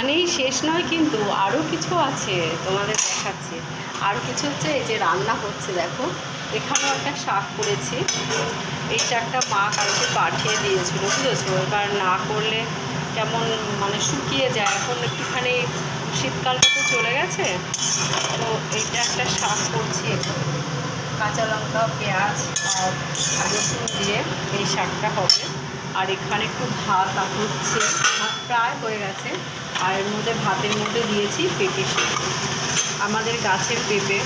এখানেই শেষ নয়, কিন্তু আরও কিছু আছে, তোমাদের দেখাচ্ছি। আরও কিছু হচ্ছে, এই যে রান্না হচ্ছে দেখো। এখানেও একটা শাক করেছি। এই শাকটা মা কালকে পাঠিয়ে দিয়েছিল, বুঝেছো? এবার না করলে কেমন মানে শুকিয়ে যায়। এখন একটুখানি শীতকালটা তো চলে গেছে, তো এইটা একটা শাক করছি। কাঁচা লঙ্কা, পেঁয়াজ আর রসুন দিয়ে এই শাকটা হবে। আর এখানে একটু ভাত হচ্ছে, ভাত প্রায় হয়ে গেছে। আর এর মধ্যে ভাতের মধ্যে দিয়েছি পেঁপে শাক। আমাদের গাছের পেঁপে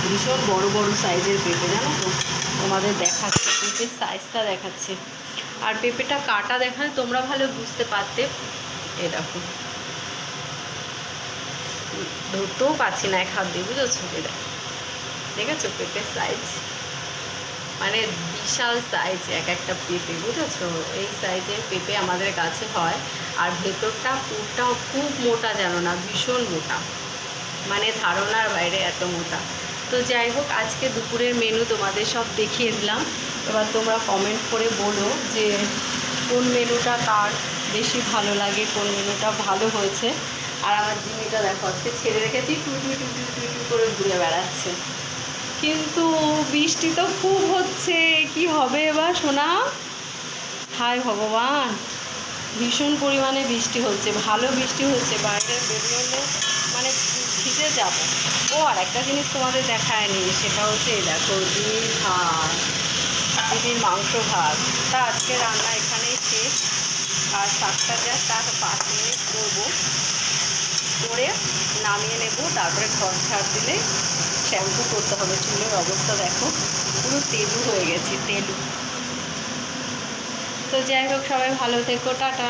ভীষণ বড় বড় সাইজের পেঁপে, জানো তো? তোমাদের দেখাচ্ছে, পেঁপের সাইজটা দেখাচ্ছে। আর পেঁপেটা কাটা দেখালে তোমরা ভালো বুঝতে পারতে। এ দেখো, ধরতেও পাচ্ছি না এক হাত দিয়ে, বুঝেছো? এটা দেখেছো পেঁপের সাইজ? মানে বিশাল সাইজ এক একটা পেঁপে, বুঝেছো? এই সাইজের পেঁপে আমাদের কাছে হয়। আর ভেতরটা পুরটাও খুব মোটা, জানো না, ভীষণ মোটা, মানে ধারণার বাইরে এত মোটা। তো যাই হোক, আজকে দুপুরের মেনু তোমাদের সব দেখিয়ে দিলাম। এবার তোমরা কমেন্ট করে বলো যে কোন মেনুটা কার বেশি ভালো লাগে, কোন মেনুটা ভালো হয়েছে। আর আমার জিমিটা দেখো, আজকে ছেড়ে রেখেছি, টুই টুই টুই টুই টুই টুই করে ঘুরে বেড়াচ্ছে। কিন্তু বৃষ্টি তো খুব হচ্ছে, কি হবে এবার সোনা? হায় ভগবান, ভীষণ পরিমাণে বৃষ্টি হচ্ছে, ভালো বৃষ্টি হচ্ছে, বাইরে বেরোলে মানে ভিজে যাব। ও আর একটা জিনিস তোমাদের দেখায়নি, সেটা হচ্ছে এই দেখো, দিদির ভাত, দিদির মাংস ভাত। তা আজকে রান্না এখানেই শেষ। আর শাকটা যা তার 5 মিনিট করবো, করে নামিয়ে নেব। তারপরে ঘর ঝাড় দিলে শ্যাম্পু করতে হবে। চুলের অবস্থা দেখো, পুরো তেলু হয়ে গেছে, তেলু। তো যাই হোক, সবাই ভালো থেকো, টাটা।